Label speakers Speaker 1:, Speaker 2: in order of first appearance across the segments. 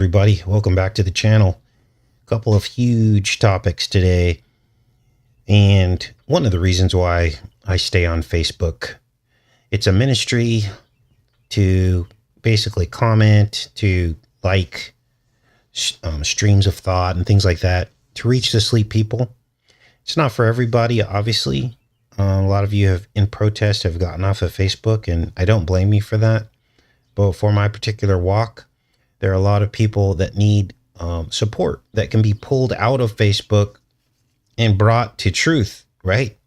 Speaker 1: Everybody, welcome back to the channel. A couple of huge topics today, and one of the reasons why I stay on Facebook. It's a ministry to basically comment, to like streams of thought and things like that, to reach the sleep people. It's not for everybody, obviously. A lot of you have, in protest, have gotten off of Facebook, and I don't blame you for that. But for my particular walk, there are a lot of people that need support that can be pulled out of Facebook and brought to truth, right?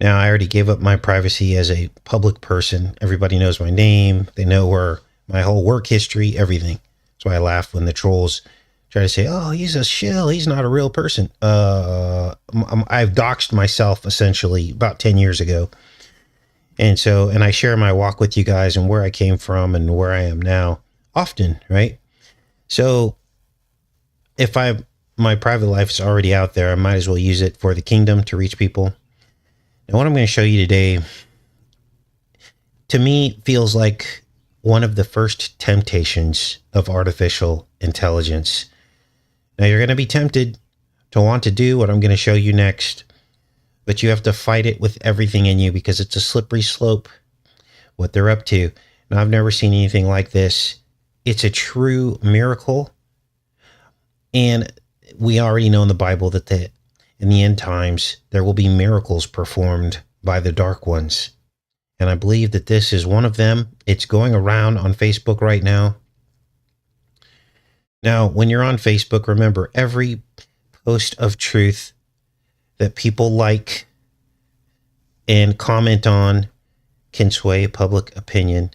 Speaker 1: Now, I already gave up my privacy as a public person. Everybody knows my name. They know where my whole work history, everything. That's why I laugh when the trolls try to say, oh, he's a shill. He's not a real person. I've doxed myself essentially about 10 years ago. And I share my walk with you guys and where I came from and where I am now often, right? So if my private life is already out there, I might as well use it for the kingdom to reach people. And what I'm going to show you today, to me, feels like one of the first temptations of artificial intelligence. Now, you're going to be tempted to want to do what I'm going to show you next, but you have to fight it with everything in you because it's a slippery slope, what they're up to. Now, I've never seen anything like this. It's a true miracle. And we already know in the Bible that in the end times, there will be miracles performed by the dark ones. And I believe that this is one of them. It's going around on Facebook right now. Now, when you're on Facebook, remember, every post of truth that people like and comment on can sway public opinion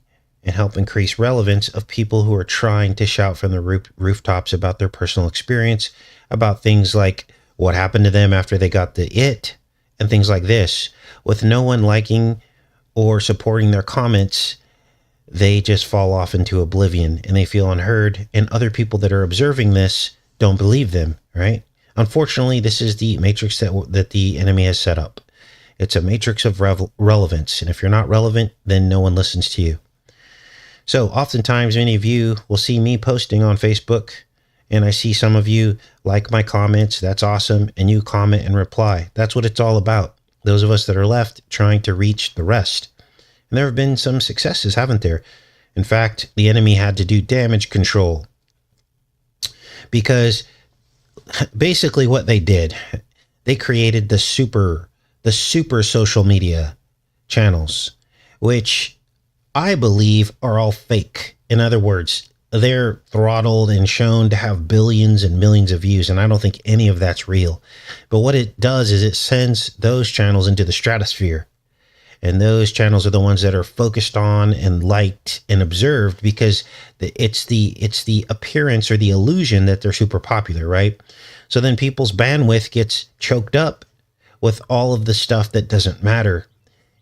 Speaker 1: and help increase relevance of people who are trying to shout from the rooftops about their personal experience, about things like what happened to them after they got the it, and things like this. With no one liking or supporting their comments, they just fall off into oblivion and they feel unheard, and other people that are observing this don't believe them, right? Unfortunately, this is the matrix that the enemy has set up. It's a matrix of relevance, and if you're not relevant, then no one listens to you. So oftentimes, many of you will see me posting on Facebook, and I see some of you like my comments. That's awesome. And you comment and reply. That's what it's all about. Those of us that are left trying to reach the rest. And there have been some successes, haven't there? In fact, the enemy had to do damage control because basically what they did, they created the super social media channels, which I believe are all fake. In other words, they're throttled and shown to have billions and millions of views, and I don't think any of that's real. But what it does is it sends those channels into the stratosphere. And those channels are the ones that are focused on and liked and observed because it's the appearance or the illusion that they're super popular, right? So then people's bandwidth gets choked up with all of the stuff that doesn't matter.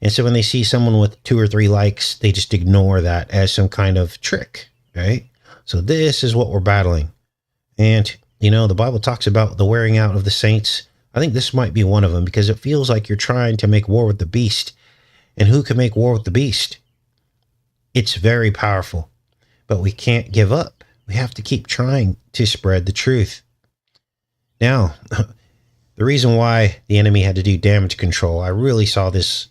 Speaker 1: And so when they see someone with 2 or 3 likes, they just ignore that as some kind of trick, right? So this is what we're battling. And, the Bible talks about the wearing out of the saints. I think this might be one of them because it feels like you're trying to make war with the beast. And who can make war with the beast? It's very powerful, but we can't give up. We have to keep trying to spread the truth. Now, the reason why the enemy had to do damage control, I really saw this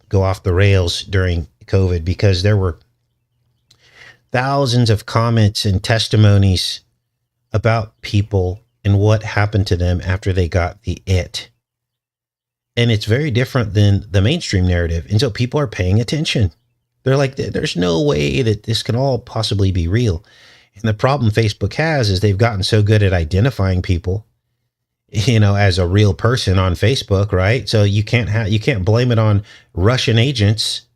Speaker 1: go off the rails during COVID because there were thousands of comments and testimonies about people and what happened to them after they got the it. And it's very different than the mainstream narrative. And so people are paying attention. They're like, there's no way that this can all possibly be real. And the problem Facebook has is they've gotten so good at identifying people, as a real person on Facebook, right? So you can't blame it on Russian agents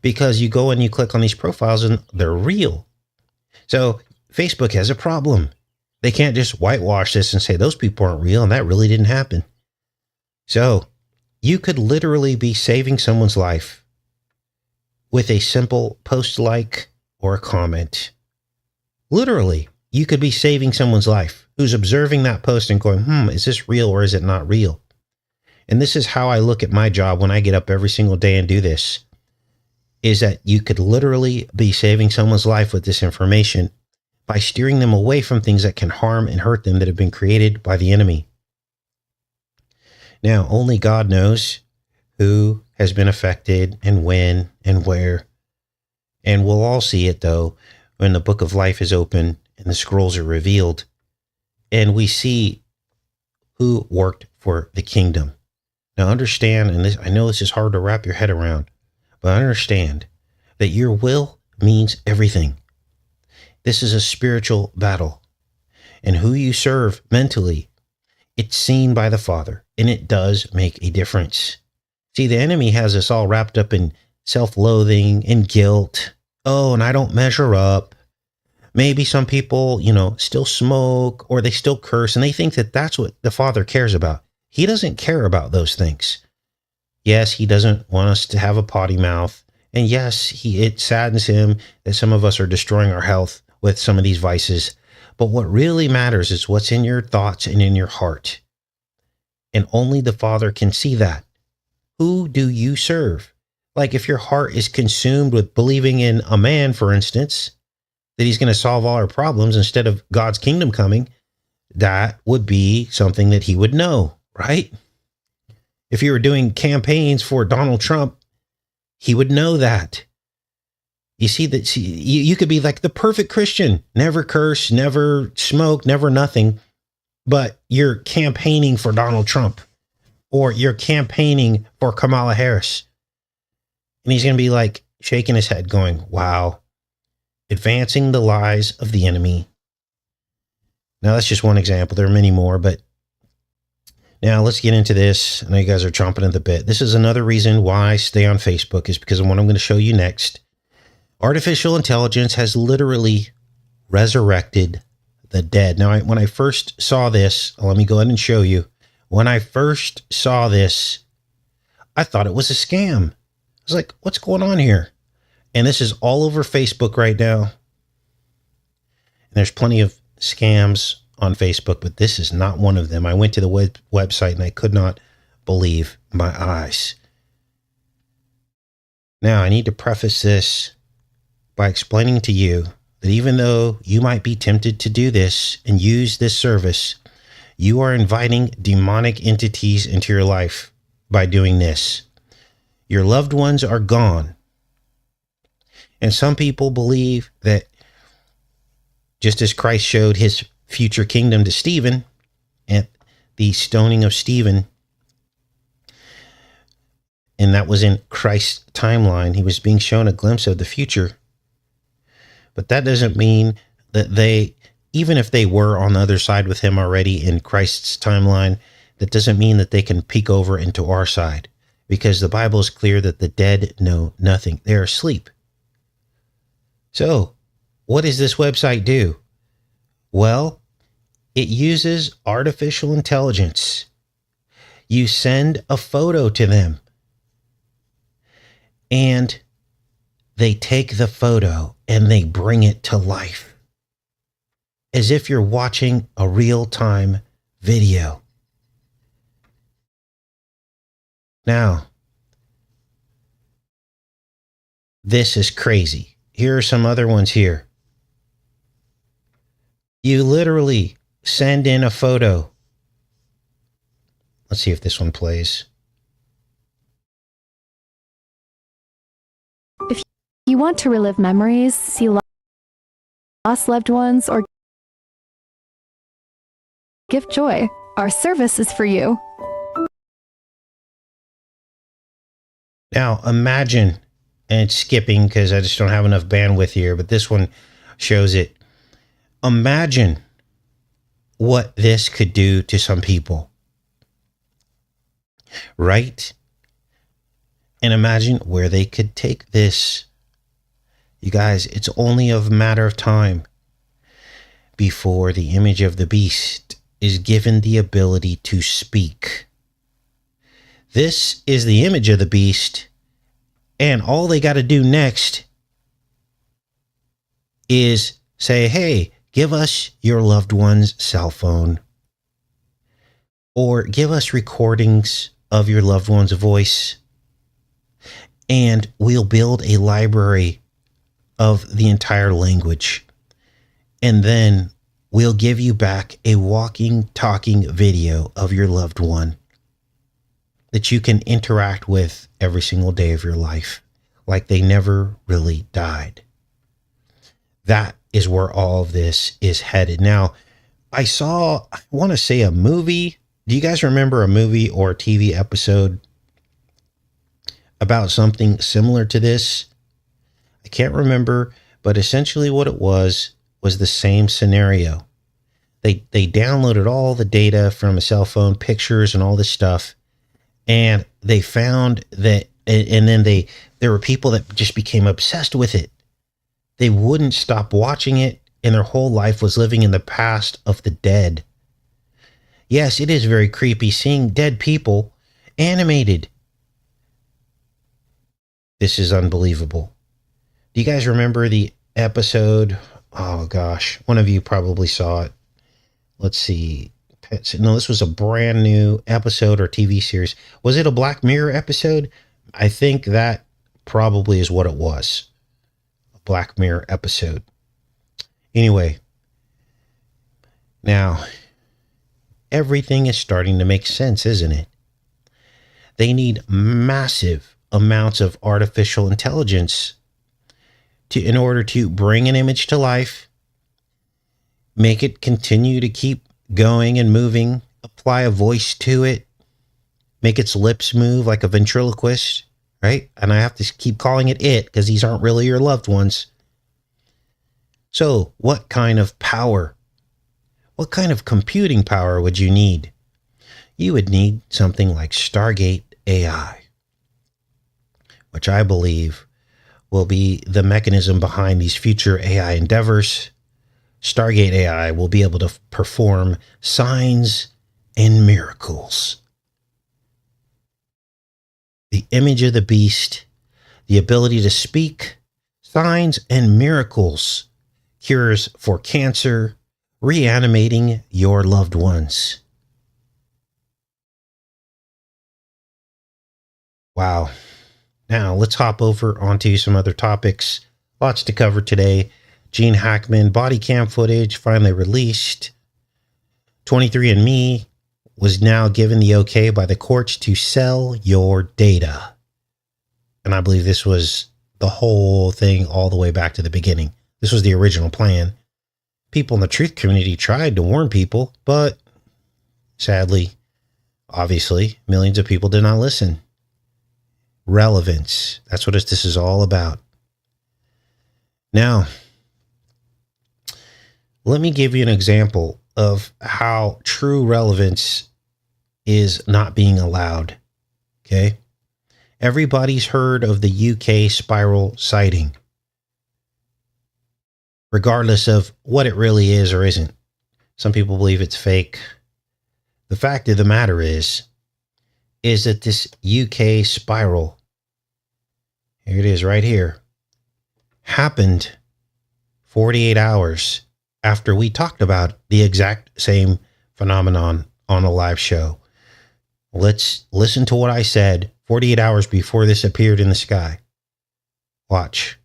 Speaker 1: because you go and you click on these profiles and they're real. So Facebook has a problem. They can't just whitewash this and say those people aren't real and that really didn't happen. So you could literally be saving someone's life with a simple post like or a comment. Literally, you could be saving someone's life who's observing that post and going, is this real or is it not real? And this is how I look at my job when I get up every single day and do this. is that you could literally be saving someone's life with this information by steering them away from things that can harm and hurt them that have been created by the enemy. Now, only God knows who has been affected and when and where. And we'll all see it, though, when the book of life is open and the scrolls are revealed. And we see who worked for the kingdom. Now, understand, and this, I know this is hard to wrap your head around, but understand that your will means everything. This is a spiritual battle. And who you serve mentally, it's seen by the Father, and it does make a difference. See, the enemy has us all wrapped up in self-loathing and guilt. Oh, and I don't measure up. Maybe some people, still smoke or they still curse, and they think that that's what the Father cares about. He doesn't care about those things. Yes, he doesn't want us to have a potty mouth. And yes, it saddens him that some of us are destroying our health with some of these vices. But what really matters is what's in your thoughts and in your heart. And only the Father can see that. Who do you serve? Like if your heart is consumed with believing in a man, for instance, that he's going to solve all our problems instead of God's kingdom coming, that would be something that he would know, right? If you were doing campaigns for Donald Trump, he would know that. You see that you could be like the perfect Christian, never curse, never smoke, never nothing, but you're campaigning for Donald Trump or you're campaigning for Kamala Harris. And he's going to be like shaking his head going, wow, advancing the lies of the enemy. Now, that's just one example. There are many more, but now let's get into this. I know you guys are chomping at the bit. This is another reason why I stay on Facebook is because of what I'm going to show you next. Artificial intelligence has literally resurrected the dead. Now, when I first saw this, let me go ahead and show you. When I first saw this, I thought it was a scam. I was like, what's going on here? And this is all over Facebook right now. And there's plenty of scams on Facebook, but this is not one of them. I went to the website and I could not believe my eyes. Now, I need to preface this by explaining to you that even though you might be tempted to do this and use this service, you are inviting demonic entities into your life by doing this. Your loved ones are gone. And some people believe that just as Christ showed his future kingdom to Stephen at the stoning of Stephen, and that was in Christ's timeline, he was being shown a glimpse of the future. But that doesn't mean that they, even if they were on the other side with him already in Christ's timeline, that doesn't mean that they can peek over into our side, because the Bible is clear that the dead know nothing. They're asleep. So what does this website do? Well, it uses artificial intelligence. You send a photo to them and they take the photo and they bring it to life as if you're watching a real-time video. Now, this is crazy. Here are some other ones here. You literally send in a photo. Let's see if this one plays.
Speaker 2: If you want to relive memories, see lost loved ones, or give joy, our service is for you.
Speaker 1: Now, imagine, and it's skipping because I just don't have enough bandwidth here, but this one shows it. Imagine what this could do to some people, right? And imagine where they could take this. You guys, it's only a matter of time before the image of the beast is given the ability to speak. This is the image of the beast, and all they got to do next is say, hey, give us your loved one's cell phone, or give us recordings of your loved one's voice, and we'll build a library of the entire language. And then we'll give you back a walking, talking video of your loved one that you can interact with every single day of your life, like they never really died. That is where all of this is headed. Now, I want to say a movie. Do you guys remember a movie or a TV episode about something similar to this? I can't remember, but essentially what it was the same scenario. They downloaded all the data from a cell phone, pictures and all this stuff, and they found that, and then there were people that just became obsessed with it. They wouldn't stop watching it, and their whole life was living in the past of the dead. Yes, it is very creepy seeing dead people animated. This is unbelievable. Do you guys remember the episode? Oh gosh, one of you probably saw it. Let's see. No, this was a brand new episode or TV series. Was it a Black Mirror episode? I think that probably is what it was. A Black Mirror episode. Anyway, now everything is starting to make sense, isn't it? They need massive amounts of artificial intelligence in order to bring an image to life, make it continue to keep going and moving, apply a voice to it, make its lips move like a ventriloquist, right? And I have to keep calling it because these aren't really your loved ones. So what kind of power, what kind of computing power would you need? You would need something like Stargate AI, which I believe will be the mechanism behind these future AI endeavors. Stargate AI will be able to perform signs and miracles. The image of the beast, the ability to speak, signs and miracles, cures for cancer, reanimating your loved ones. Wow. Now, let's hop over onto some other topics. Lots to cover today. Gene Hackman body cam footage finally released. 23andMe was now given the okay by the courts to sell your data. And I believe this was the whole thing all the way back to the beginning. This was the original plan. People in the truth community tried to warn people, but sadly, obviously, millions of people did not listen. Relevance. That's what this is all about. Now, let me give you an example of how true relevance is not being allowed. Okay. Everybody's heard of the UK spiral sighting, regardless of what it really is or isn't. Some people believe it's fake. The fact of the matter is that this UK spiral, here it is right here, happened 48 hours after we talked about the exact same phenomenon on a live show. Let's listen to what I said 48 hours before this appeared in the sky. Watch.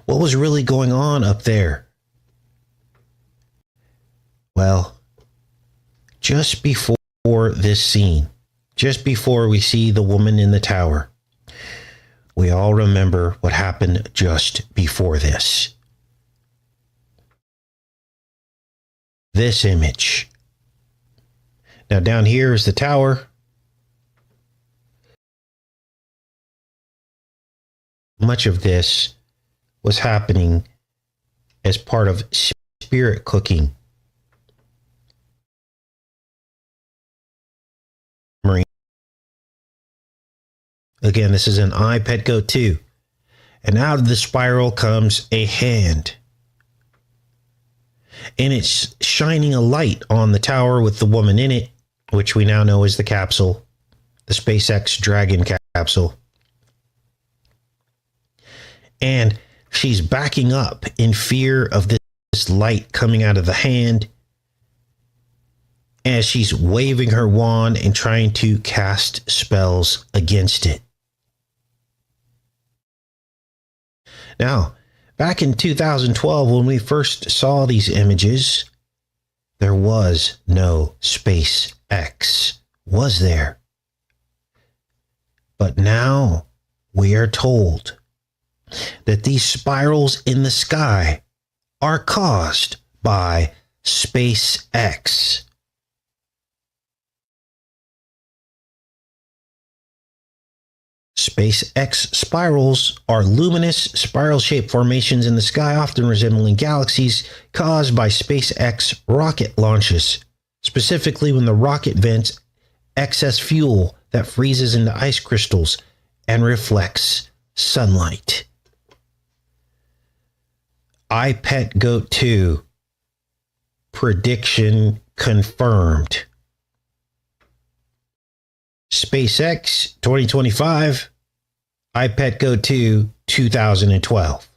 Speaker 1: What was really going on up there? Well, just before this scene, just before we see the woman in the tower, we all remember what happened just before this. This image. Now down here is the tower. Much of this was happening as part of spirit cooking. Again, this is an iPetco 2. And out of the spiral comes a hand. And it's shining a light on the tower with the woman in it, which we now know is the capsule, the SpaceX Dragon capsule. And she's backing up in fear of this light coming out of the hand as she's waving her wand and trying to cast spells against it. Now, Back in 2012, when we first saw these images, there was no SpaceX, was there? But now we are told that these spirals in the sky are caused by SpaceX. SpaceX spirals are luminous, spiral-shaped formations in the sky, often resembling galaxies, caused by SpaceX rocket launches, specifically when the rocket vents excess fuel that freezes into ice crystals and reflects sunlight. iPetGoat 2 prediction confirmed. SpaceX 2025, iPetGoat 2 2012.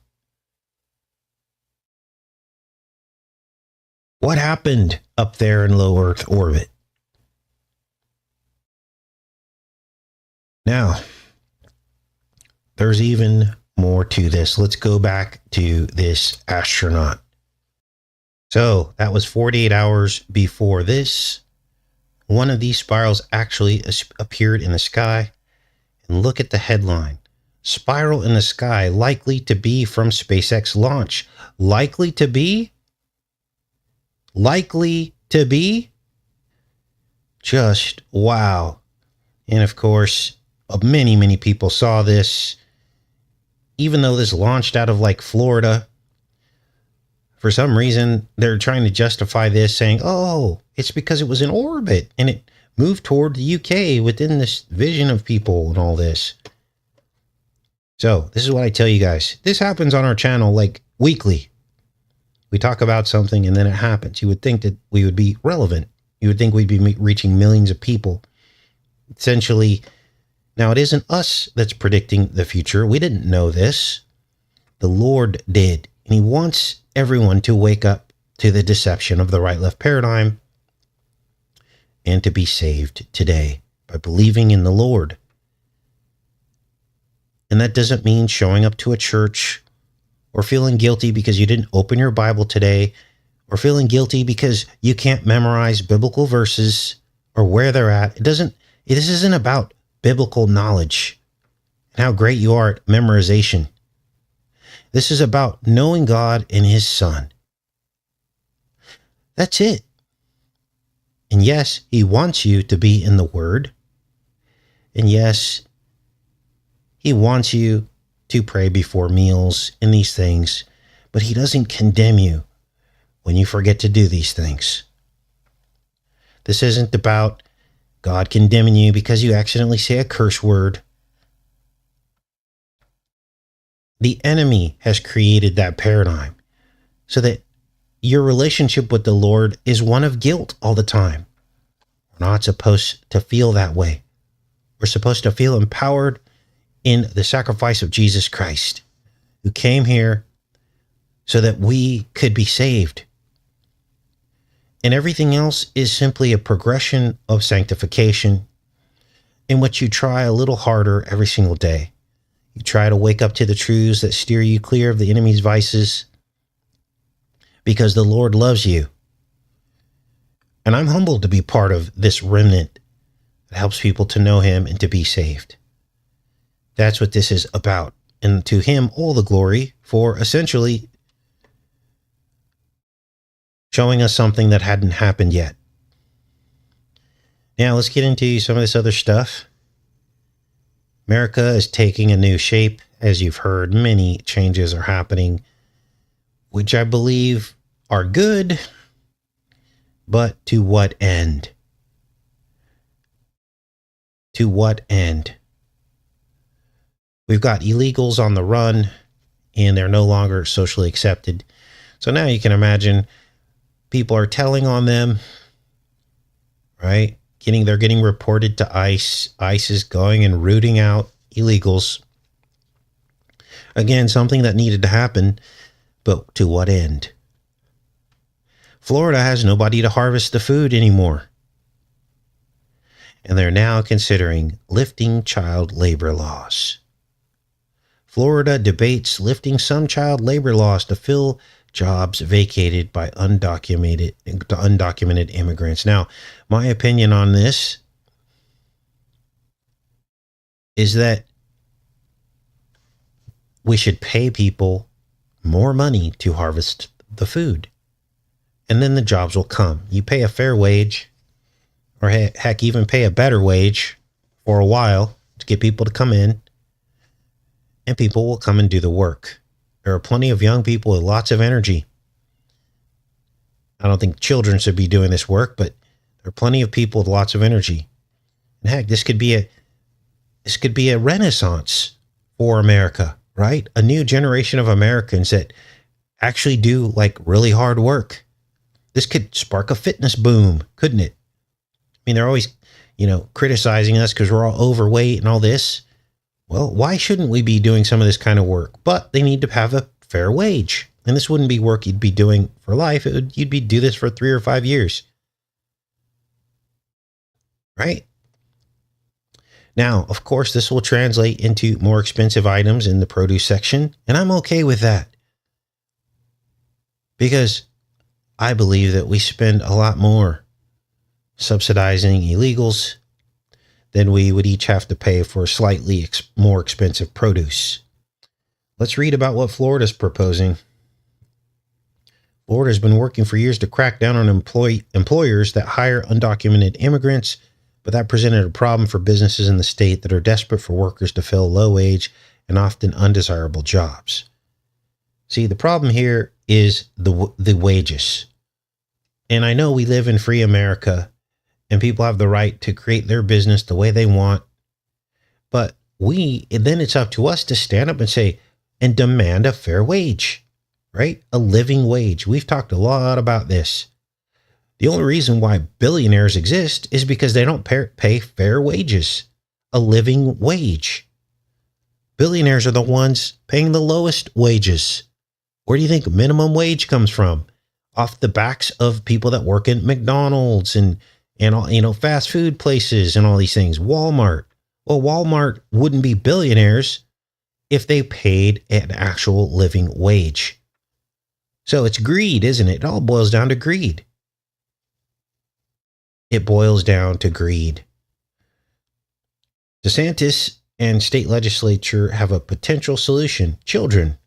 Speaker 1: What happened up there in low Earth orbit? Now, there's even more to this. Let's go back to this astronaut. So that was 48 hours before this. One of these spirals actually appeared in the sky. And look at the headline. Spiral in the sky, likely to be from SpaceX launch. Likely to be? Likely to be? Just wow. And of course, many people saw this. Even though this launched out of like Florida, for some reason, they're trying to justify this, saying, oh, it's because it was in orbit and it moved toward the UK within this vision of people and all this. So this is what I tell you guys. This happens on our channel like weekly. We talk about something and then it happens. You would think that we would be relevant. You would think we'd be reaching millions of people. Essentially, now it isn't us that's predicting the future. We didn't know this. The Lord did. And he wants everyone to wake up to the deception of the right-left paradigm and to be saved today by believing in the Lord. And that doesn't mean showing up to a church or feeling guilty because you didn't open your Bible today or feeling guilty because you can't memorize biblical verses or where they're at. This isn't about biblical knowledge and how great you are at memorization. This is about knowing God and his Son. That's it. And yes, he wants you to be in the Word. And yes, he wants you to pray before meals and these things. But he doesn't condemn you when you forget to do these things. This isn't about God condemning you because you accidentally say a curse word. The enemy has created that paradigm so that your relationship with the Lord is one of guilt all the time. We're not supposed to feel that way. We're supposed to feel empowered in the sacrifice of Jesus Christ, who came here so that we could be saved. And everything else is simply a progression of sanctification in which you try a little harder every single day. You try to wake up to the truths that steer you clear of the enemy's vices because the Lord loves you. And I'm humbled to be part of this remnant that helps people to know him and to be saved. That's what this is about. And to him, all the glory for essentially showing us something that hadn't happened yet. Now let's get into some of this other stuff. America is taking a new shape. As you've heard, many changes are happening, which I believe are good, but to what end? To what end? We've got illegals on the run, and they're no longer socially accepted. So now you can imagine people are telling on them, right? They're getting reported to ICE. ICE is going and rooting out illegals. Again, something that needed to happen, but to what end? Florida has nobody to harvest the food anymore. And they're now considering lifting child labor laws. Florida debates lifting some child labor laws to fill jobs vacated by undocumented immigrants. Now, my opinion on this is that we should pay people more money to harvest the food, and then the jobs will come. You pay a fair wage, or heck, even pay a better wage for a while to get people to come in, and people will come and do the work. There are plenty of young people with lots of energy. I don't think children should be doing this work, but there are plenty of people with lots of energy. And heck, this could be a renaissance for America, right? A new generation of Americans that actually do like really hard work. This could spark a fitness boom, couldn't it? I mean, they're always, criticizing us because we're all overweight and all this. Well, why shouldn't we be doing some of this kind of work? But they need to have a fair wage. And this wouldn't be work you'd be doing for life. You'd be do this for 3 or 5 years. Right? Now, of course, this will translate into more expensive items in the produce section. And I'm okay with that. Because I believe that we spend a lot more subsidizing illegals than we would each have to pay for slightly more expensive produce. Let's read about what Florida's proposing. Florida's been working for years to crack down on employers that hire undocumented immigrants, but that presented a problem for businesses in the state that are desperate for workers to fill low-wage and often undesirable jobs. See, the problem here is the wages. And I know we live in free America, and people have the right to create their business the way they want. But then it's up to us to stand up and say, and demand a fair wage, right? A living wage. We've talked a lot about this. The only reason why billionaires exist is because they don't pay fair wages, a living wage. Billionaires are the ones paying the lowest wages. Where do you think minimum wage comes from? Off the backs of people that work in McDonald's and fast food places and all these things. Walmart. Well, Walmart wouldn't be billionaires if they paid an actual living wage. So it's greed, isn't it? It all boils down to greed. It boils down to greed. DeSantis and state legislature have a potential solution. Children.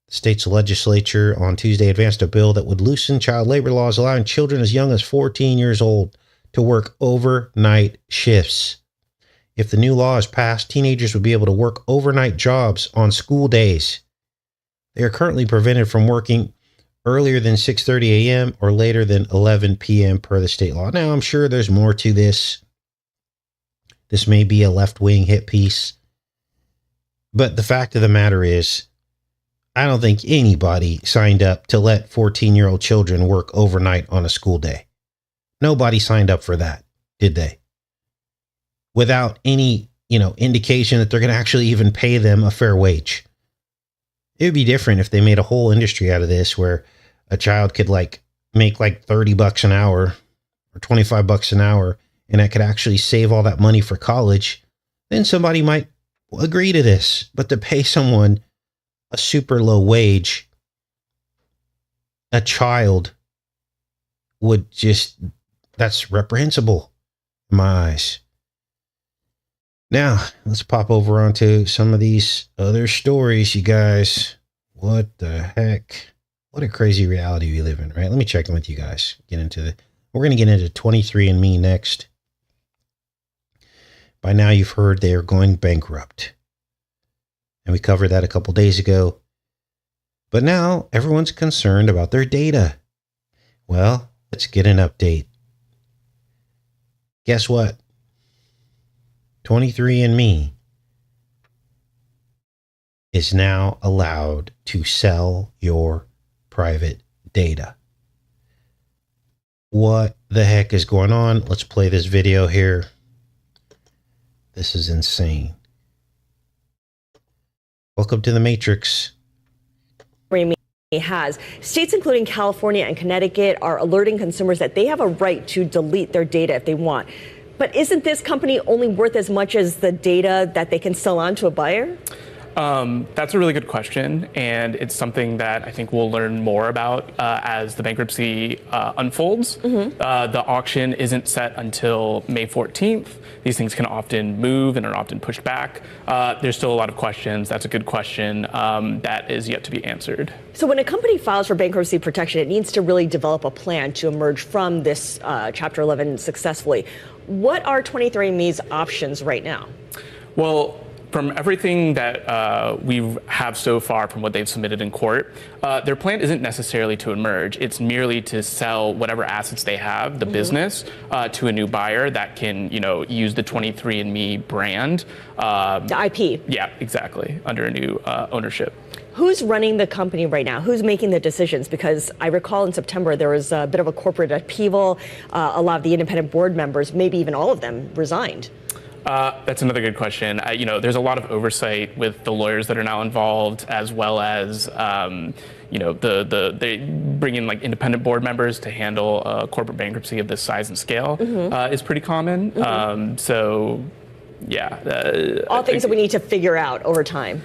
Speaker 1: The state's legislature on Tuesday advanced a bill that would loosen child labor laws, allowing children as young as 14 years old to work overnight shifts. If the new law is passed, teenagers would be able to work overnight jobs on school days. They are currently prevented from working earlier than 6:30 a.m. or later than 11 p.m. per the state law. Now, I'm sure there's more to this. This may be a left-wing hit piece. But the fact of the matter is, I don't think anybody signed up to let 14-year-old children work overnight on a school day. Nobody signed up for that, did they? Without any, indication that they're going to actually even pay them a fair wage. It would be different if they made a whole industry out of this where a child could make $30 an hour or $25 an hour, and I could actually save all that money for college. Then somebody might agree to this. But to pay someone a super low wage, a child that's reprehensible in my eyes. Now, let's pop over onto some of these other stories, you guys. What the heck? What a crazy reality we live in, right? Let me check in with you guys. We're going to get into 23andMe next. By now, you've heard they are going bankrupt. And we covered that a couple days ago. But now everyone's concerned about their data. Well, let's get an update. Guess what? 23andMe is now allowed to sell your private data. What the heck is going on? Let's play this video here. This is insane. Welcome to the Matrix.
Speaker 3: Has. States including California and Connecticut are alerting consumers that they have a right to delete their data if they want. But isn't this company only worth as much as the data that they can sell on to a buyer?
Speaker 4: That's a really good question, and it's something that I think we'll learn more about as the bankruptcy unfolds. The auction isn't set until May 14th. These things can often move and are often pushed back. There's still a lot of questions. That's a good question that is yet to be answered.
Speaker 3: So when a company files for bankruptcy protection, it needs to really develop a plan to emerge from this Chapter 11 successfully. What are 23andMe's options right now?
Speaker 4: Well, from everything that we have so far from what they've submitted in court, their plan isn't necessarily to emerge. It's merely to sell whatever assets they have, the business, to a new buyer that can, use the 23andMe brand.
Speaker 3: The IP.
Speaker 4: Yeah, exactly, under a new ownership.
Speaker 3: Who's running the company right now? Who's making the decisions? Because I recall in September there was a bit of a corporate upheaval. A lot of the independent board members, maybe even all of them, resigned.
Speaker 4: That's another good question. There's a lot of oversight with the lawyers that are now involved, as well as they bring in like independent board members to handle corporate bankruptcy of this size and scale is pretty common. So, yeah.
Speaker 3: All things that we need to figure out over time.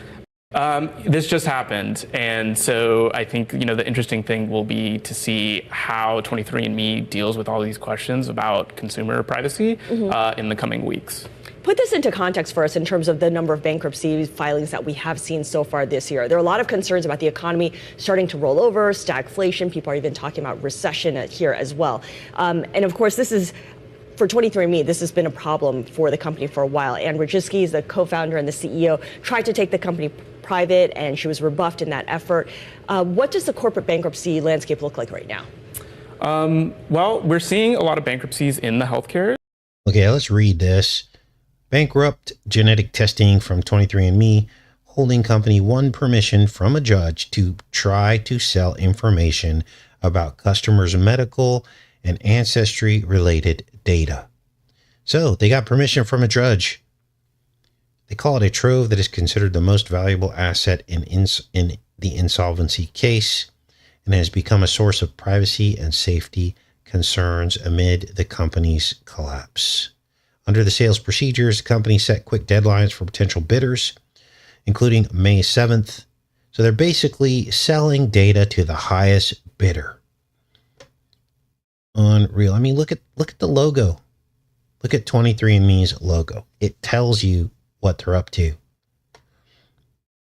Speaker 4: This just happened, and so I think the interesting thing will be to see how 23andMe deals with all these questions about consumer privacy in the coming weeks.
Speaker 3: Put this into context for us in terms of the number of bankruptcy filings that we have seen so far this year. There are a lot of concerns about the economy starting to roll over, stagflation. People are even talking about recession here as well. And of course, this is, for 23andMe, this has been a problem for the company for a while. Anne Wojcicki is the co-founder and the CEO, tried to take the company private, and she was rebuffed in that effort. What does the corporate bankruptcy landscape look like right now?
Speaker 4: Well, we're seeing a lot of bankruptcies in the healthcare.
Speaker 1: Okay, let's read this. Bankrupt genetic testing from 23andMe. Holding company won permission from a judge to try to sell information about customers' medical and ancestry-related data. So they got permission from a judge. They call it a trove that is considered the most valuable asset in the insolvency case and has become a source of privacy and safety concerns amid the company's collapse. Under the sales procedures, the company set quick deadlines for potential bidders, including May 7th. So they're basically selling data to the highest bidder. Unreal. I mean, look at the logo. Look at 23andMe's logo. It tells you what they're up to.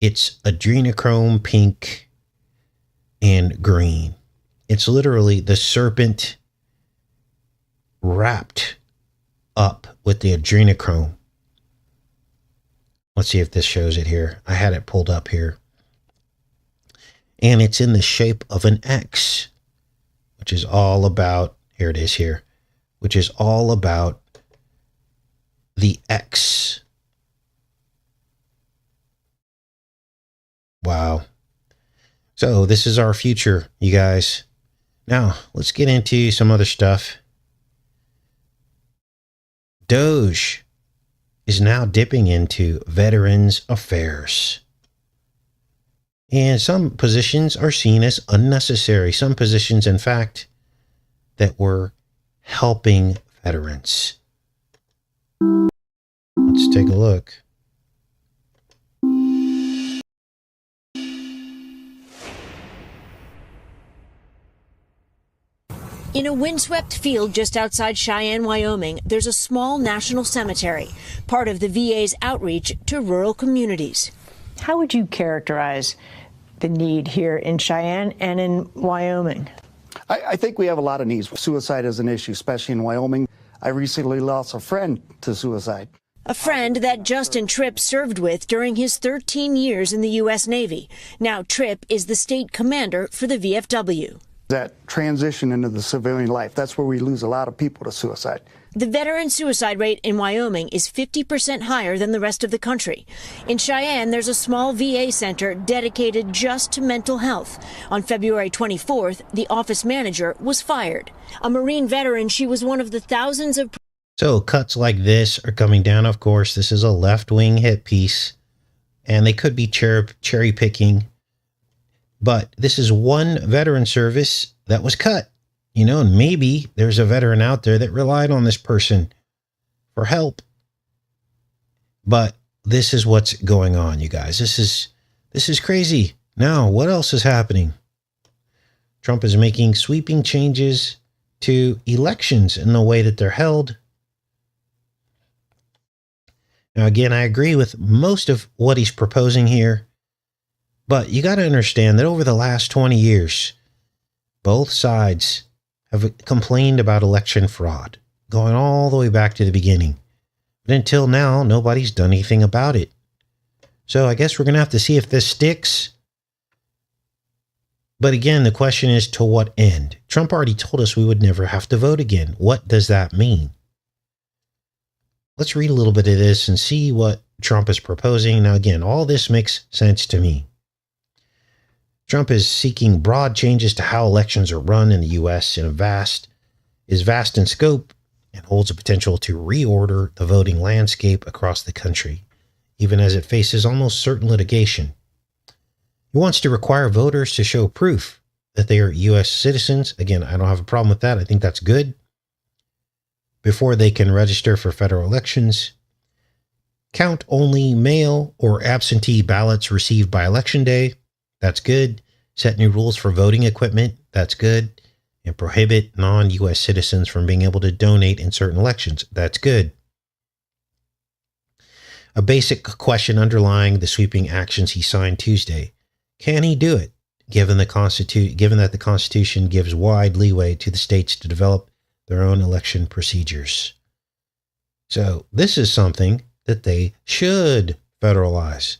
Speaker 1: It's adrenochrome pink and green. It's literally the serpent wrapped up with the adrenochrome. Let's see if this shows it here. I had it pulled up here. And it's in the shape of an X, which is all about, here it is here, which is all about the X. Wow. So this is our future, you guys. Now, let's get into some other stuff. Doge is now dipping into Veterans Affairs. And some positions are seen as unnecessary. Some positions, in fact, that were helping veterans. Let's take a look.
Speaker 5: In a windswept field just outside Cheyenne, Wyoming, there's a small national cemetery, part of the VA's outreach to rural communities.
Speaker 6: How would you characterize the need here in Cheyenne and in Wyoming?
Speaker 7: I think we have a lot of needs. Suicide is an issue, especially in Wyoming. I recently lost a friend to suicide.
Speaker 5: A friend that Justin Tripp served with during his 13 years in the U.S. Navy. Now Tripp is the state commander for the VFW.
Speaker 7: That transition into the civilian life, that's where we lose a lot of people to suicide.
Speaker 5: The veteran suicide rate in Wyoming is 50% higher than the rest of the country. In Cheyenne, there's a small VA center dedicated just to mental health. On February 24th, the office manager was fired. A Marine veteran, she was one of the thousands of...
Speaker 1: So cuts like this are coming down. Of course, this is a left-wing hit piece, and they could be cherry picking. But this is one veteran service that was cut, and maybe there's a veteran out there that relied on this person for help. But this is what's going on, you guys. This is crazy. Now, what else is happening? Trump is making sweeping changes to elections in the way that they're held. Now, again, I agree with most of what he's proposing here, but you got to understand that over the last 20 years, both sides have complained about election fraud, going all the way back to the beginning. But until now, nobody's done anything about it. So I guess we're going to have to see if this sticks. But again, the question is, to what end? Trump already told us we would never have to vote again. What does that mean? Let's read a little bit of this and see what Trump is proposing. Now, again, all this makes sense to me. Trump is seeking broad changes to how elections are run in the U.S. is vast in scope and holds a potential to reorder the voting landscape across the country, even as it faces almost certain litigation. He wants to require voters to show proof that they are U.S. citizens. Again, I don't have a problem with that. I think that's good. Before they can register for federal elections. Count only mail or absentee ballots received by Election Day. That's good. Set new rules for voting equipment. That's good. And prohibit non-U.S. citizens from being able to donate in certain elections. That's good. A basic question underlying the sweeping actions he signed Tuesday. Can he do it, given that the Constitution gives wide leeway to the states to develop their own election procedures? So this is something that they should federalize,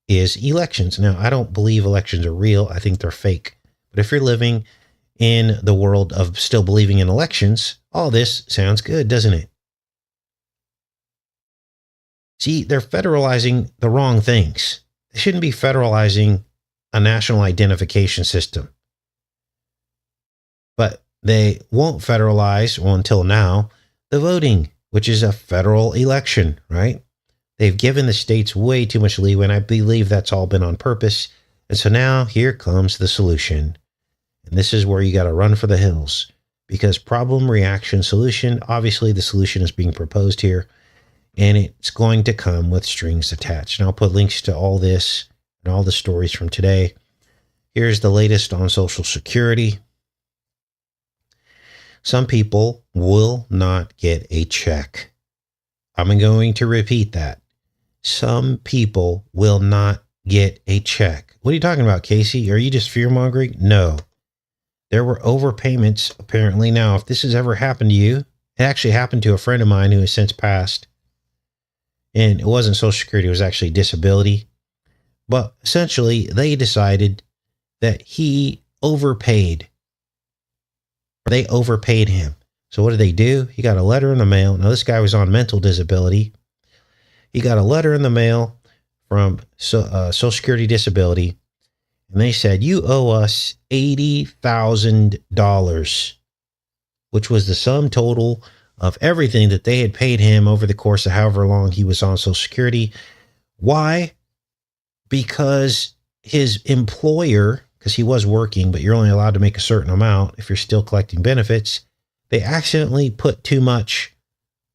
Speaker 1: is elections. Now, I don't believe elections are real. I think they're fake. But if you're living in the world of still believing in elections, all this sounds good, doesn't it? See, they're federalizing the wrong things. They shouldn't be federalizing a national identification system. But they won't federalize, well, until now, the voting, which is a federal election, right? They've given the states way too much leeway, and I believe that's all been on purpose. And so now here comes the solution. And this is where you got to run for the hills, because problem, reaction, solution, obviously the solution is being proposed here, and it's going to come with strings attached. And I'll put links to all this and all the stories from today. Here's the latest on Social Security. Some people will not get a check. I'm going to repeat that. Some people will not get a check. What are you talking about, Casey? Are you just fear-mongering? No. There were overpayments, apparently. Now, if this has ever happened to you, it actually happened to a friend of mine who has since passed. And it wasn't Social Security, it was actually disability. But essentially, they decided that he overpaid. They overpaid him. So what did they do? He got a letter in the mail. Now, this guy was on mental disability. He got a letter in the mail from Social Security Disability, and they said, you owe us $80,000, which was the sum total of everything that they had paid him over the course of however long he was on Social Security. Why? Because his employer, because he was working, but you're only allowed to make a certain amount if you're still collecting benefits, they accidentally put too much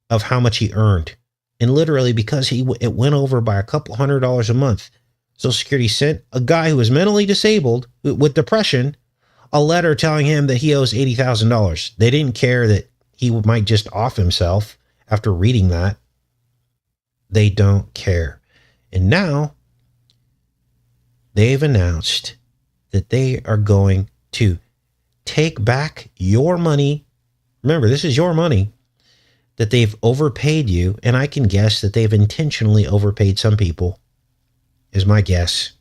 Speaker 1: of how much he earned. And literally, because it went over by a couple $100 a month, Social Security sent a guy who was mentally disabled with depression a letter telling him that he owes $80,000. They didn't care that he might just off himself after reading that. They don't care. And now they've announced that they are going to take back your money. Remember, this is your money that they've overpaid you. And I can guess that they've intentionally overpaid some people, is my guess.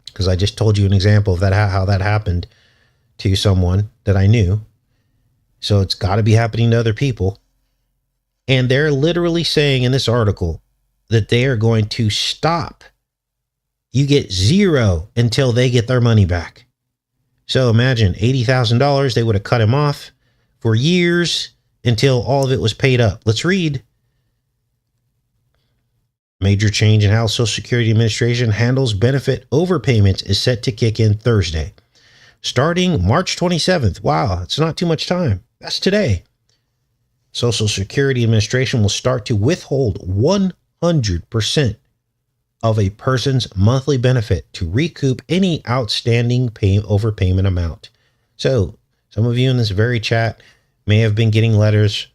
Speaker 1: Because I just told you an example of that, how that happened to someone that I knew. So it's got to be happening to other people. And they're literally saying in this article that they are going to stop. You get zero until they get their money back. So imagine $80,000. They would have cut him off for years until all of it was paid up. Let's read. Major change in how Social Security Administration handles benefit overpayments is set to kick in Thursday, starting March 27th. Wow, it's not too much time. That's today. Social Security Administration will start to withhold 100% of a person's monthly benefit to recoup any outstanding overpayment amount. So some of you in this very chat may have been getting letters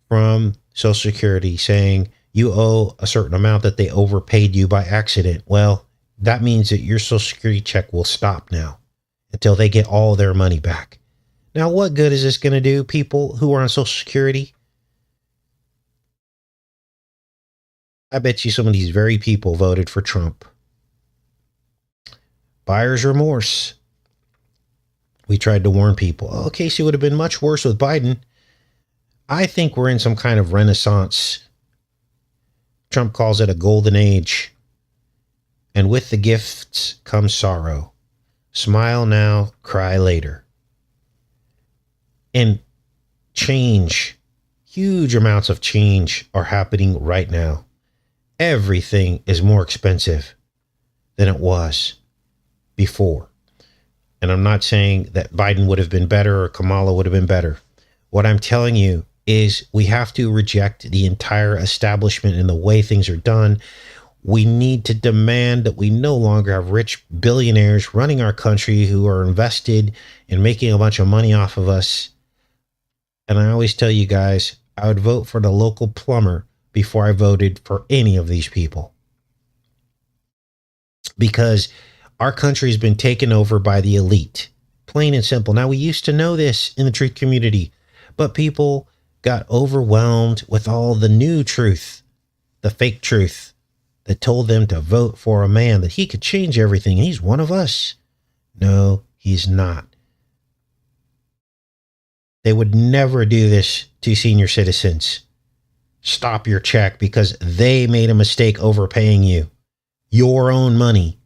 Speaker 1: from Social Security saying you owe a certain amount that they overpaid you by accident. Well, that means that your Social Security check will stop now until they get all their money back. Now, what good is this going to do people who are on Social Security? I bet you some of these very people voted for Trump. Buyer's remorse. We tried to warn people. Oh, Casey would have been much worse with Biden. I think we're in some kind of renaissance. Trump calls it a golden age. And with the gifts comes sorrow. Smile now, cry later. And change, huge amounts of change are happening right now. Everything is more expensive than it was before. And I'm not saying that Biden would have been better or Kamala would have been better. What I'm telling you is we have to reject the entire establishment and the way things are done. We need to demand that we no longer have rich billionaires running our country who are invested in making a bunch of money off of us. And I always tell you guys, I would vote for the local plumber before I voted for any of these people. Because our country has been taken over by the elite. Plain and simple. Now, we used to know this in the truth community, but people got overwhelmed with all the new truth, the fake truth that told them to vote for a man that he could change everything. He's one of us. No, he's not. They would never do this to senior citizens. Stop your check because they made a mistake overpaying you. Your own money.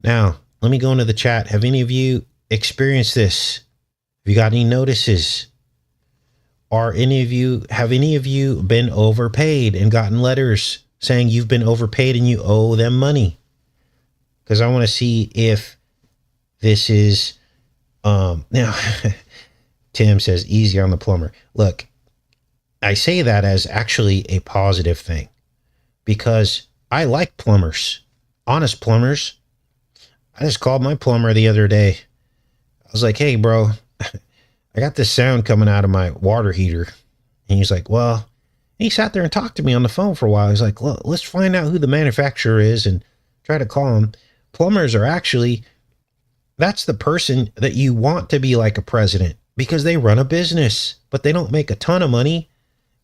Speaker 1: Now, let me go into the chat. Have any of you experienced this? Have you got any notices? Have any of you been overpaid and gotten letters saying you've been overpaid and you owe them money? Because I want to see if this is, now, Tim says, easy on the plumber. Look, I say that as actually a positive thing because I like plumbers, honest plumbers. I just called my plumber the other day. I was like, hey, bro, I got this sound coming out of my water heater. And he's like, well, he sat there and talked to me on the phone for a while. He's like, well, let's find out who the manufacturer is and try to call him. Plumbers are actually, that's the person that you want to be like a president because they run a business, but they don't make a ton of money.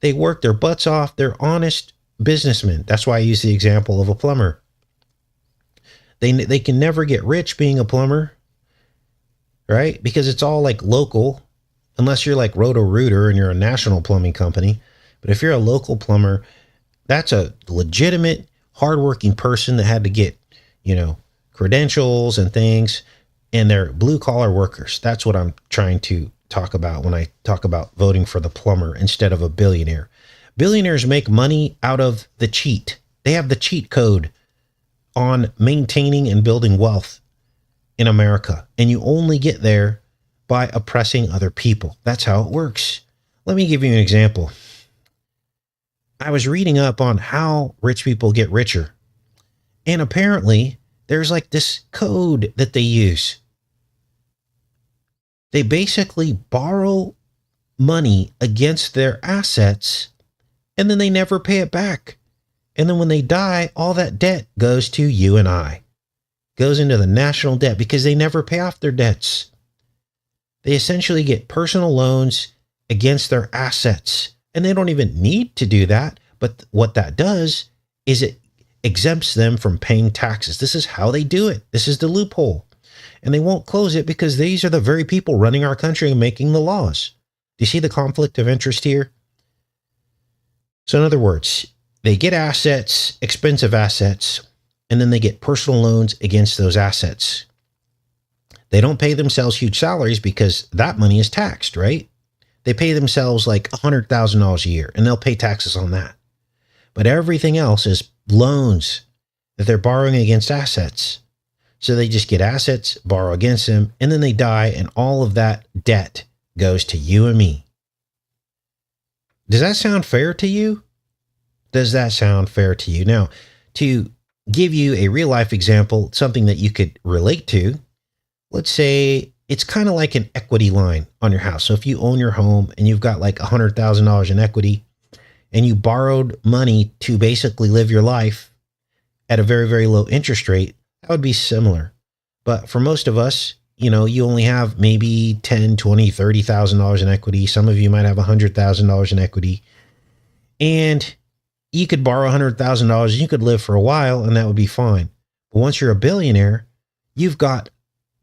Speaker 1: They work their butts off. They're honest businessmen. That's why I use the example of a plumber. They can never get rich being a plumber, right? Because it's all like local, unless you're like Roto-Rooter and you're a national plumbing company. But if you're a local plumber, that's a legitimate, hardworking person that had to get, credentials and things, and they're blue collar workers. That's what I'm trying to talk about when I talk about voting for the plumber instead of a billionaire. Billionaires make money out of the cheat. They have the cheat code on maintaining and building wealth in America. And you only get there by oppressing other people. That's how it works. Let me give you an example. I was reading up on how rich people get richer. And apparently there's like this code that they use. They basically borrow money against their assets and then they never pay it back. And then when they die, all that debt goes to you and I. Goes into the national debt because they never pay off their debts. They essentially get personal loans against their assets. And they don't even need to do that. But what that does is it exempts them from paying taxes. This is how they do it. This is the loophole. And they won't close it because these are the very people running our country and making the laws. Do you see the conflict of interest here? So in other words, they get assets, expensive assets, and then they get personal loans against those assets. They don't pay themselves huge salaries because that money is taxed, right? They pay themselves like $100,000 a year and they'll pay taxes on that. But everything else is loans that they're borrowing against assets. So they just get assets, borrow against them, and then they die and all of that debt goes to you and me. Does that sound fair to you? Does that sound fair to you? Now, to give you a real life example, something that you could relate to, let's say it's kind of like an equity line on your house. So if you own your home and you've got like $100,000 in equity and you borrowed money to basically live your life at a very, very low interest rate, that would be similar. But for most of us, you only have maybe $10, $20, $30,000 in equity. Some of you might have $100,000 in equity. And you could borrow $100,000 and you could live for a while and that would be fine. But once you're a billionaire, you've got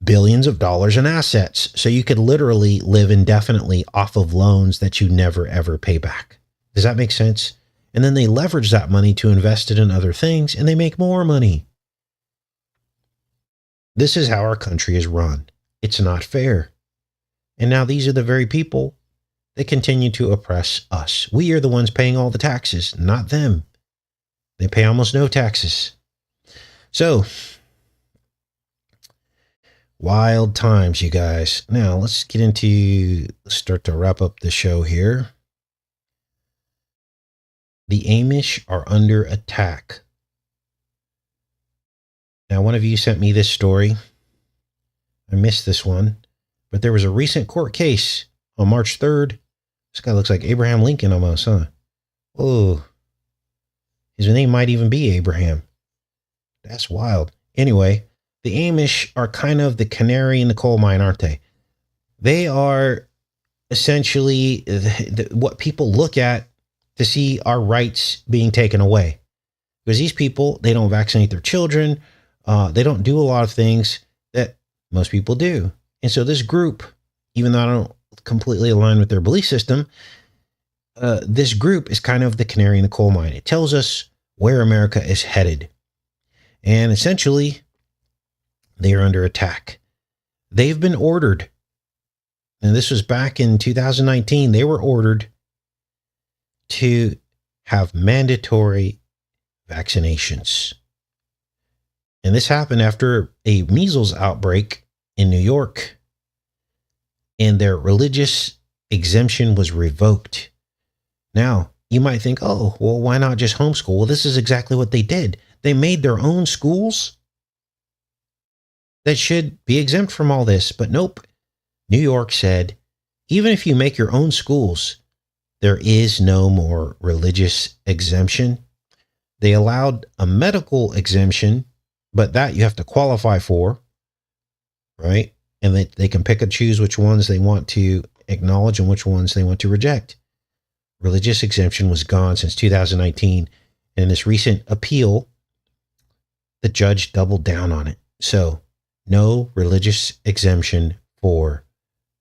Speaker 1: billions of dollars in assets. So you could literally live indefinitely off of loans that you never, ever pay back. Does that make sense? And then they leverage that money to invest it in other things and they make more money. This is how our country is run. It's not fair. And now these are the very people that continue to oppress us. We are the ones paying all the taxes, not them. They pay almost no taxes. So, wild times, you guys. Now, let's start to wrap up the show here. The Amish are under attack. Now, one of you sent me this story. I missed this one, but there was a recent court case on March 3rd. This guy looks like Abraham Lincoln almost, huh? Oh, his name might even be Abraham. That's wild. Anyway, the Amish are kind of the canary in the coal mine, aren't they? They are essentially what people look at to see our rights being taken away. Because these people, they don't vaccinate their children. They don't do a lot of things that most people do. And so this group, even though I don't completely align with their belief system, this group is kind of the canary in the coal mine. It tells us where America is headed. And essentially, they are under attack. They've been ordered, and this was back in 2019, they were ordered to have mandatory vaccinations. And this happened after a measles outbreak in New York, and their religious exemption was revoked. Now, you might think, oh, well, why not just homeschool? Well, this is exactly what they did. They made their own schools that should be exempt from all this. But nope. New York said, even if you make your own schools, there is no more religious exemption. They allowed a medical exemption, but that you have to qualify for, right? And they can pick and choose which ones they want to acknowledge and which ones they want to reject. Religious exemption was gone since 2019. And in this recent appeal, the judge doubled down on it. So no religious exemption for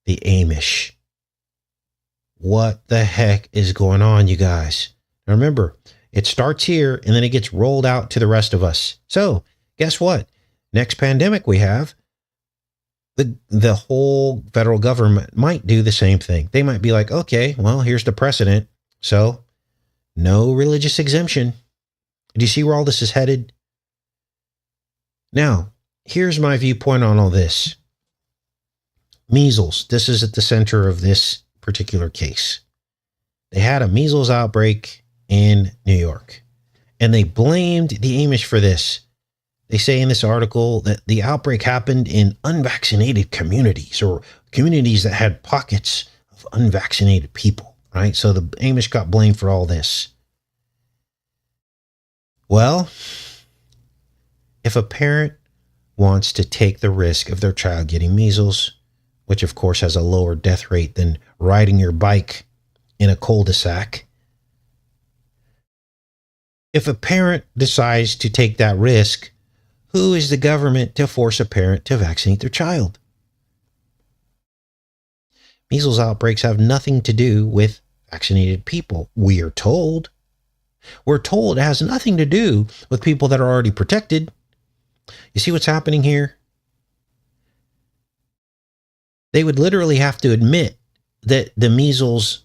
Speaker 1: the Amish. What the heck is going on, you guys? Now remember, it starts here and then it gets rolled out to the rest of us. So guess what? Next pandemic we have, the whole federal government might do the same thing. They might be like, okay, well, here's the precedent. So no religious exemption. Do you see where all this is headed? Now, here's my viewpoint on all this. Measles. This is at the center of this particular case. They had a measles outbreak in New York, and they blamed the Amish for this. They say in this article that the outbreak happened in unvaccinated communities, or communities that had pockets of unvaccinated people, right? So the Amish got blamed for all this. Well, if a parent wants to take the risk of their child getting measles, which of course has a lower death rate than riding your bike in a cul-de-sac, if a parent decides to take that risk, who is the government to force a parent to vaccinate their child? Measles outbreaks have nothing to do with vaccinated people. We are told. We're told it has nothing to do with people that are already protected. You see what's happening here? They would literally have to admit that the measles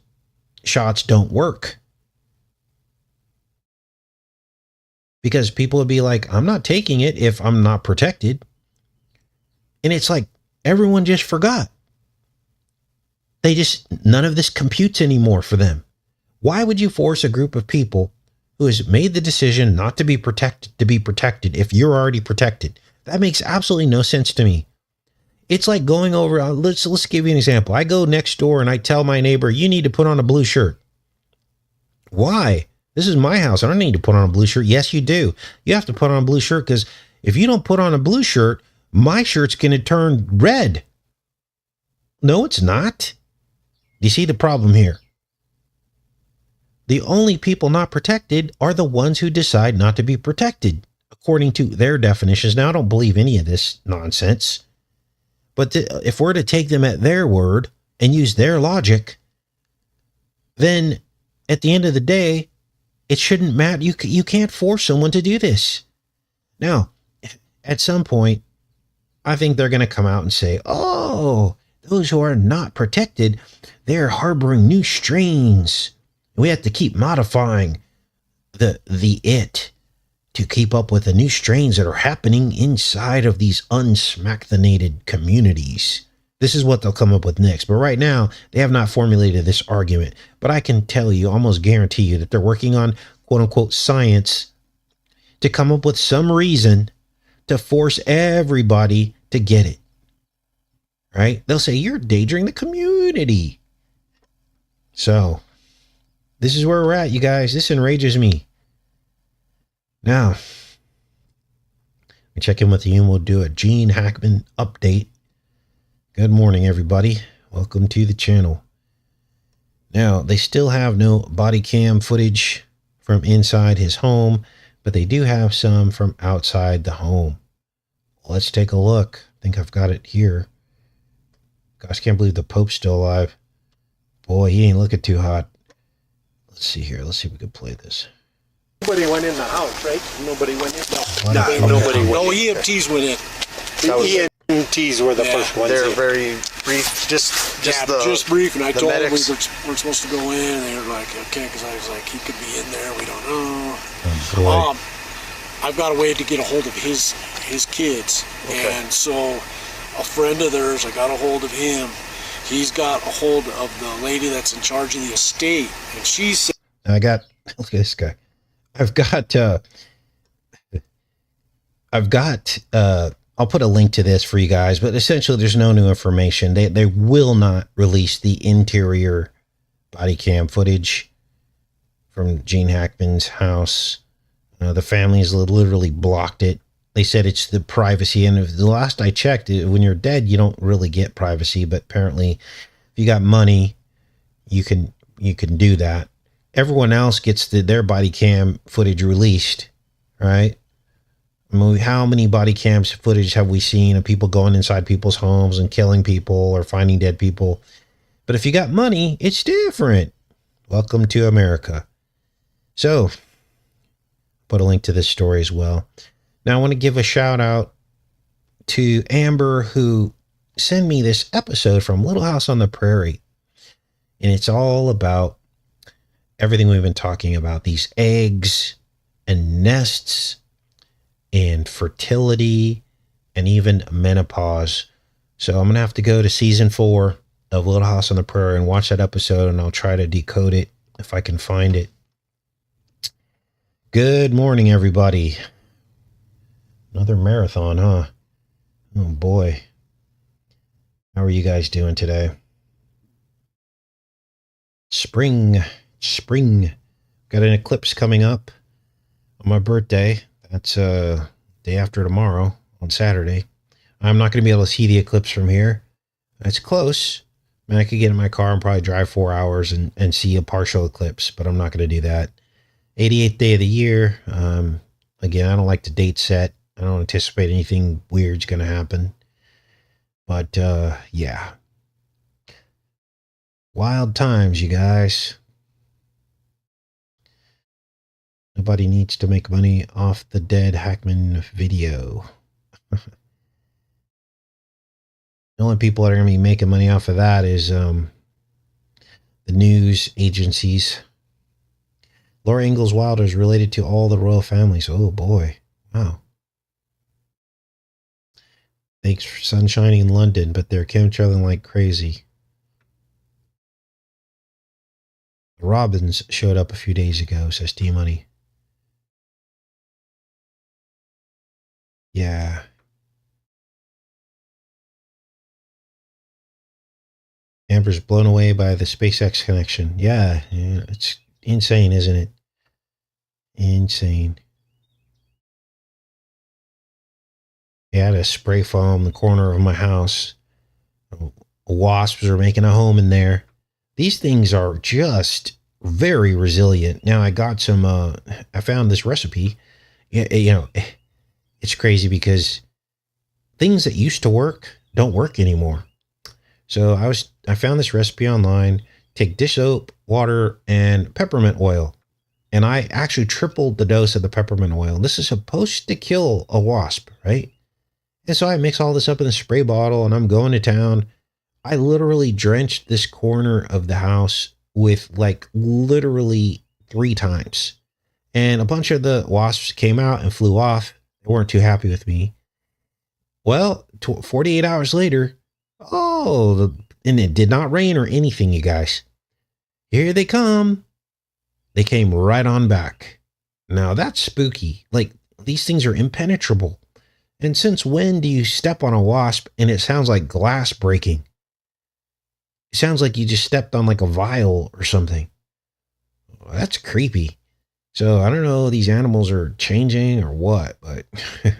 Speaker 1: shots don't work. Because people would be like, I'm not taking it if I'm not protected. And it's like everyone just forgot. None of this computes anymore for them. Why would you force a group of people who has made the decision not to be protected if you're already protected. That makes absolutely no sense to me. It's like going over, let's give you an example. I go next door and I tell my neighbor, you need to put on a blue shirt. Why? This is my house. I don't need to put on a blue shirt. Yes, you do. You have to put on a blue shirt because if you don't put on a blue shirt, my shirt's going to turn red. No, it's not. Do you see the problem here? The only people not protected are the ones who decide not to be protected, according to their definitions. Now, I don't believe any of this nonsense, but if we're to take them at their word and use their logic, then at the end of the day, it shouldn't matter. You can't force someone to do this. Now, at some point, I think they're going to come out and say, oh, those who are not protected, they're harboring new strains. We have to keep modifying the it to keep up with the new strains that are happening inside of these unsmackthanated communities. This is what they'll come up with next. But right now, they have not formulated this argument. But I can tell you, almost guarantee you, that they're working on quote unquote science to come up with some reason to force everybody to get it. Right? They'll say, you're endangering the community. So this is where we're at, you guys. This enrages me. Now, let me check in with you and we'll do a Gene Hackman update. Good morning, everybody. Welcome to the channel. Now, they still have no body cam footage from inside his home, but they do have some from outside the home. Let's take a look. I think I've got it here. Gosh, can't believe the Pope's still alive. Boy, he ain't looking too hot. Let's see here. Let's see if we can play this.
Speaker 8: Nobody went in the house, right? Nobody went in.
Speaker 9: Nobody went in.
Speaker 8: No, EMTs went in.
Speaker 9: The EMTs were the first ones.
Speaker 8: They're
Speaker 9: in.
Speaker 8: very brief. Just brief. And I told them we're supposed to go in, and they were like, okay, because I was like, he could be in there. We don't know.
Speaker 1: Oh,
Speaker 8: I've got a way to get a hold of his kids, and so a friend of theirs, I got a hold of him. He's got a hold of the lady that's in charge of the estate, and she said,
Speaker 1: look at this guy. I'll put a link to this for you guys, but essentially there's no new information. They will not release the interior body cam footage from Gene Hackman's house. The family's literally blocked it. They said it's the privacy. And the last I checked, when you're dead, you don't really get privacy, but apparently if you got money, you can do that. Everyone else gets their body cam footage released, right? I mean, how many body cams footage have we seen of people going inside people's homes and killing people or finding dead people? But if you got money, it's different. Welcome to America. So, put a link to this story as well. Now, I want to give a shout out to Amber, who sent me this episode from Little House on the Prairie. And it's all about everything we've been talking about, these eggs and nests and fertility and even menopause. So I'm going to have to go to season 4 of Little House on the Prairie and watch that episode, and I'll try to decode it if I can find it. Good morning, everybody. Another marathon, huh? Oh boy. How are you guys doing today? Spring. Got an eclipse coming up on my birthday. That's day after tomorrow on Saturday. I'm not going to be able to see the eclipse from here. It's close. I mean, I could get in my car and probably drive 4 hours and see a partial eclipse, but I'm not going to do that. 88th day of the year. Again, I don't like the date set. I don't anticipate anything weird's going to happen. But, yeah. Wild times, you guys. Nobody needs to make money off the dead Hackman video. The only people that are going to be making money off of that is the news agencies. Laura Ingalls Wilder is related to all the royal families. Oh, boy. Wow. Thanks for sun shining in London, but they're chemtrailing like crazy. The Robins showed up a few days ago, says T-Money. Yeah. Amber's blown away by the SpaceX connection. Yeah, it's insane, isn't it? Insane. I had a spray foam in the corner of my house. Wasps are making a home in there. These things are just very resilient. Now I got some. I found this recipe. It's crazy because things that used to work don't work anymore. So I found this recipe online. Take dish soap, water, and peppermint oil. And I actually tripled the dose of the peppermint oil. This is supposed to kill a wasp, right? And so I mix all this up in the spray bottle and I'm going to town. I literally drenched this corner of the house with like literally 3 times. And a bunch of the wasps came out and flew off. They weren't too happy with me. Well, 48 hours later, and it did not rain or anything, you guys. Here they come. They came right on back. Now that's spooky. Like, these things are impenetrable. And since when do you step on a wasp and it sounds like glass breaking? It sounds like you just stepped on like a vial or something. That's creepy. So I don't know, these animals are changing or what, but they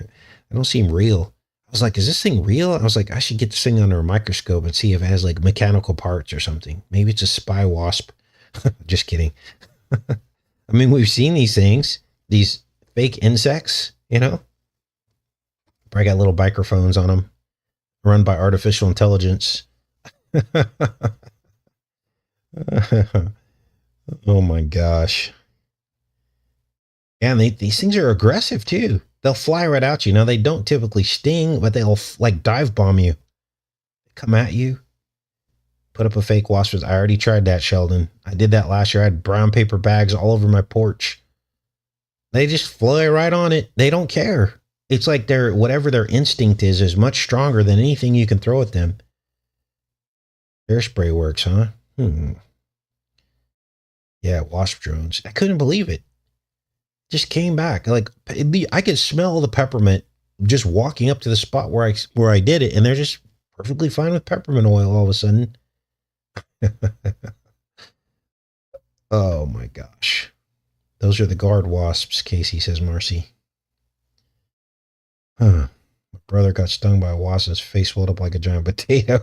Speaker 1: don't seem real. I was like, is this thing real? I was like, I should get this thing under a microscope and see if it has like mechanical parts or something. Maybe it's a spy wasp. Just kidding. I mean, we've seen these things, these fake insects, Probably got little microphones on them, run by artificial intelligence. Oh my gosh. And these things are aggressive too. They'll fly right at you. Now, they don't typically sting, but they'll like dive bomb you. Come at you. Put up a fake wasp. I already tried that, Sheldon. I did that last year. I had brown paper bags all over my porch. They just fly right on it. They don't care. It's like whatever their instinct is much stronger than anything you can throw at them. Hairspray works, huh? Yeah, wasp drones. I couldn't believe it. Just came back. Like, I could smell the peppermint just walking up to the spot where I did it, and they're just perfectly fine with peppermint oil all of a sudden. Oh my gosh. Those are the guard wasps, Casey, says Marcy. My brother got stung by a wasp and his face swelled up like a giant potato.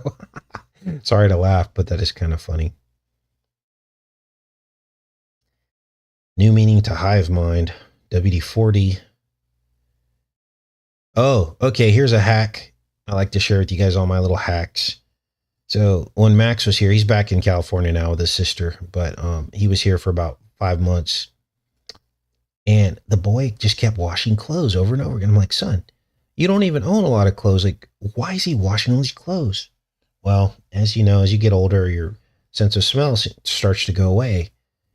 Speaker 1: Sorry to laugh, but that is kind of funny. New meaning to hive mind. WD-40. Oh, okay. Here's a hack. I like to share with you guys all my little hacks. So when Max was here, he's back in California now with his sister, but he was here for about 5 months. And the boy just kept washing clothes over and over again. I'm like, son, you don't even own a lot of clothes. Like, why is he washing all these clothes? Well, as you know, as you get older, your sense of smell starts to go away.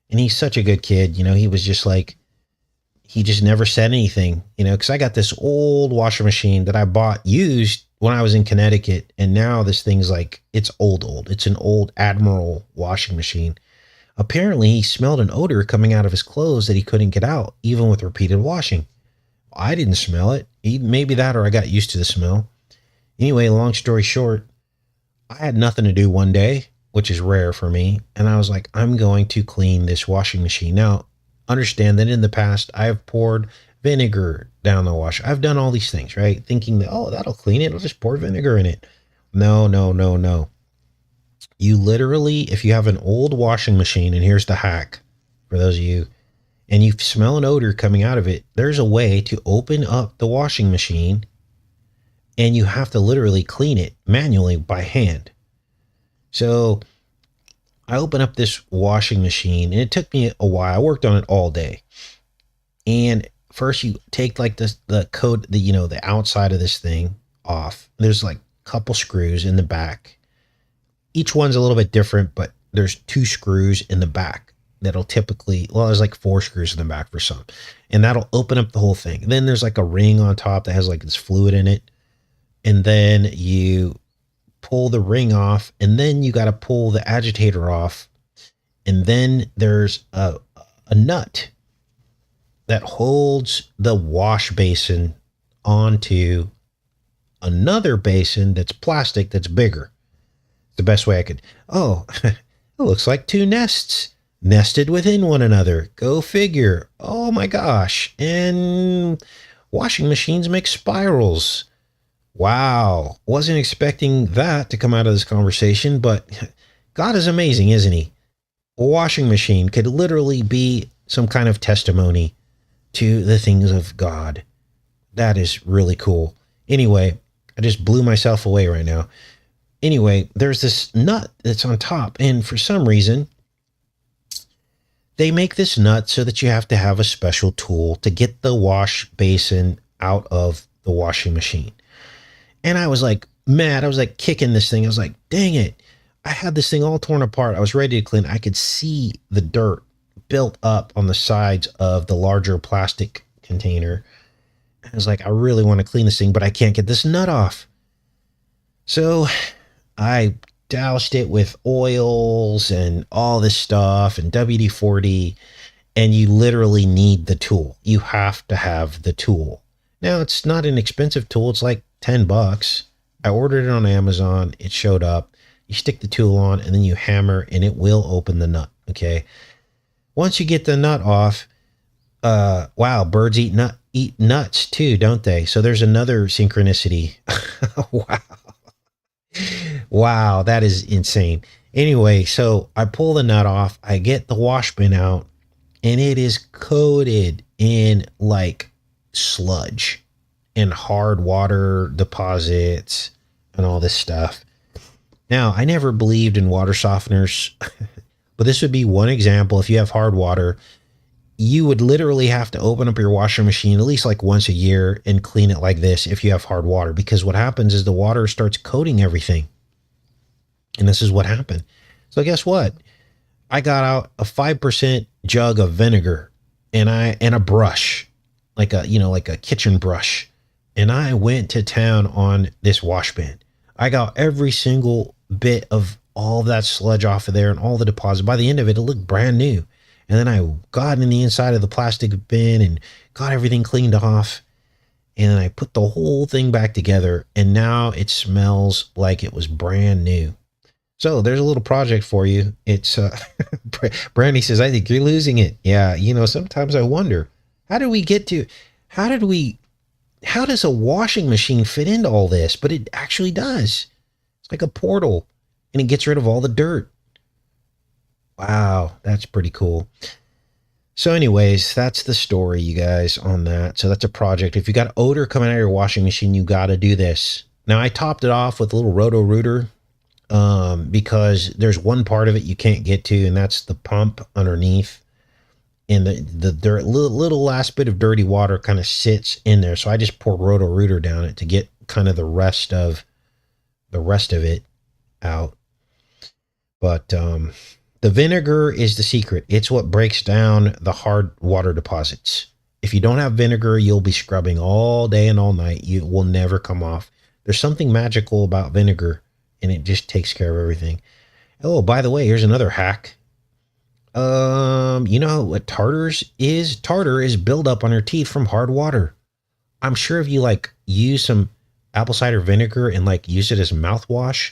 Speaker 1: And he's such a good kid. He was just like, he just never said anything, because I got this old washer machine that I bought used when I was in Connecticut. And now this thing's like, it's old. It's an old Admiral washing machine. Apparently he smelled an odor coming out of his clothes that he couldn't get out, even with repeated washing. I didn't smell it. Maybe that, or I got used to the smell. Anyway, long story short, I had nothing to do one day, which is rare for me. And I was like, I'm going to clean this washing machine. Now, understand that in the past, I've poured vinegar down the washer. I've done all these things, right? Thinking that, that'll clean it. I'll just pour vinegar in it. No. You literally, if you have an old washing machine, and here's the hack for those of you, and you smell an odor coming out of it, there's a way to open up the washing machine, and you have to literally clean it manually by hand. So I open up this washing machine, and it took me a while. I worked on it all day. And first you take like the coat, the outside of this thing off. There's like a couple screws in the back. Each one's a little bit different, but there's 2 screws in the back that'll typically, there's like 4 screws in the back for some, and that'll open up the whole thing. Then there's like a ring on top that has like this fluid in it. And then you pull the ring off, and then you got to pull the agitator off. And then there's a nut that holds the wash basin onto another basin that's plastic that's bigger. The best way I could. Oh, it looks like two nests nested within one another. Go figure. Oh my gosh. And washing machines make spirals. Wow. Wasn't expecting that to come out of this conversation, but God is amazing, isn't he? A washing machine could literally be some kind of testimony to the things of God. That is really cool. Anyway, I just blew myself away right now. Anyway, there's this nut that's on top, and for some reason, they make this nut so that you have to have a special tool to get the wash basin out of the washing machine. And I was like mad. I was like kicking this thing. I was like, dang it. I had this thing all torn apart. I was ready to clean. I could see the dirt built up on the sides of the larger plastic container. I was like, I really want to clean this thing, but I can't get this nut off. So I doused it with oils and all this stuff and WD-40, and you literally need the tool. You have to have the tool. Now, it's not an expensive tool. It's like $10. I ordered it on Amazon. It showed up. You stick the tool on and then you hammer and it will open the nut. Okay. Once you get the nut off, wow, birds eat nuts too, don't they? So there's another synchronicity. Wow. Wow, that is insane. Anyway, so I pull the nut off, I get the wash bin out, and it is coated in like sludge and hard water deposits and all this stuff. Now, I never believed in water softeners, but this would be one example. If you have hard water, you would literally have to open up your washing machine at least like once a year and clean it like this if you have hard water, because what happens is the water starts coating everything. And this is what happened. So guess what? I got out a 5% jug of vinegar and a brush, like a kitchen brush. And I went to town on this wash bin. I got every single bit of all of that sludge off of there and all the deposit. By the end of it, it looked brand new. And then I got in the inside of the plastic bin and got everything cleaned off. And then I put the whole thing back together. And now it smells like it was brand new. So there's a little project for you. It's Brandy says, I think you're losing it. Yeah, sometimes I wonder, how does a washing machine fit into all this? But it actually does. It's like a portal, and it gets rid of all the dirt. Wow, that's pretty cool. So anyways, that's the story, you guys, on that. So that's a project. If you got odor coming out of your washing machine, you got to do this. Now, I topped it off with a little Roto-Rooter because there's one part of it you can't get to, and that's the pump underneath. And the dirt, little last bit of dirty water kind of sits in there. So I just poured Roto-Rooter down it to get kind of the rest of it out. But the vinegar is the secret. It's what breaks down the hard water deposits. If you don't have vinegar, you'll be scrubbing all day and all night. You will never come off. There's something magical about vinegar, and it just takes care of everything. Oh, by the way, here's another hack. You know what tartar is? Tartar is buildup on your teeth from hard water. I'm sure if you use some apple cider vinegar and use it as mouthwash,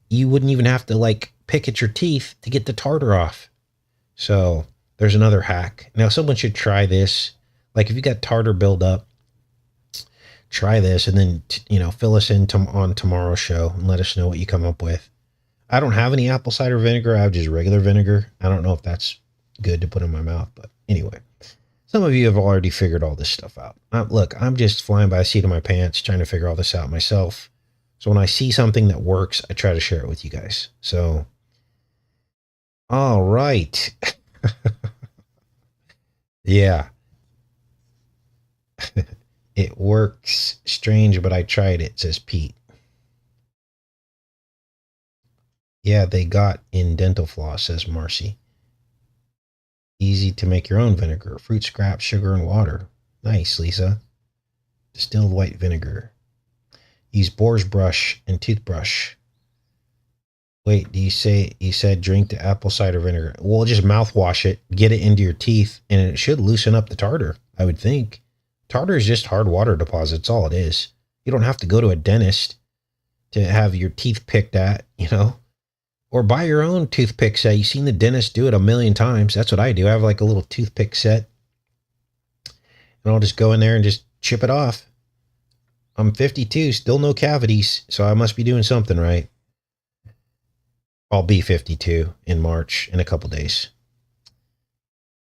Speaker 1: you wouldn't even have to pick at your teeth to get the tartar off. So there's another hack. Now, someone should try this. If you got tartar buildup, try this and then, fill us in on tomorrow's show and let us know what you come up with. I don't have any apple cider vinegar. I have just regular vinegar. I don't know if that's good to put in my mouth, but anyway, some of you have already figured all this stuff out. Look, I'm just flying by the seat of my pants, trying to figure all this out myself. So when I see something that works, I try to share it with you guys. So, all right. Yeah. It works. Strange, but I tried it, says Pete. Yeah, they got in dental floss, says Marcy. Easy to make your own vinegar. Fruit scraps, sugar, and water. Nice, Lisa. Distilled white vinegar. Use boar's brush and toothbrush. Wait, you said drink the apple cider vinegar. Well, just mouthwash it, get it into your teeth, and it should loosen up the tartar, I would think. Tartar is just hard water deposits. All it is. You don't have to go to a dentist to have your teeth picked at, or buy your own toothpick set. You've seen the dentist do it a million times. That's what I do. I have like a little toothpick set, and I'll just go in there and just chip it off. I'm 52, still no cavities, so I must be doing something right. I'll be 52 in March in a couple days.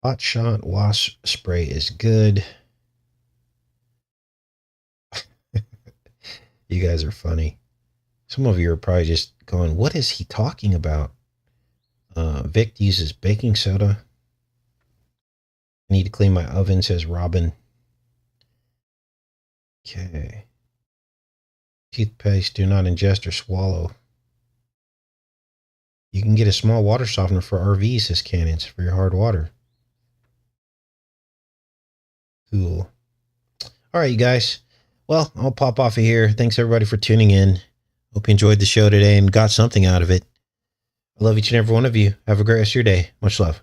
Speaker 1: Hot Shot Wasp Spray is good. You guys are funny. Some of you are probably just going, what is he talking about? Vic uses baking soda. I need to clean my oven, says Robin. Okay. Toothpaste, do not ingest or swallow. You can get a small water softener for RVs, says Cannons, for your hard water. Cool. All right, you guys. Well, I'll pop off of here. Thanks, everybody, for tuning in. Hope you enjoyed the show today and got something out of it. I love each and every one of you. Have a great rest of your day. Much love.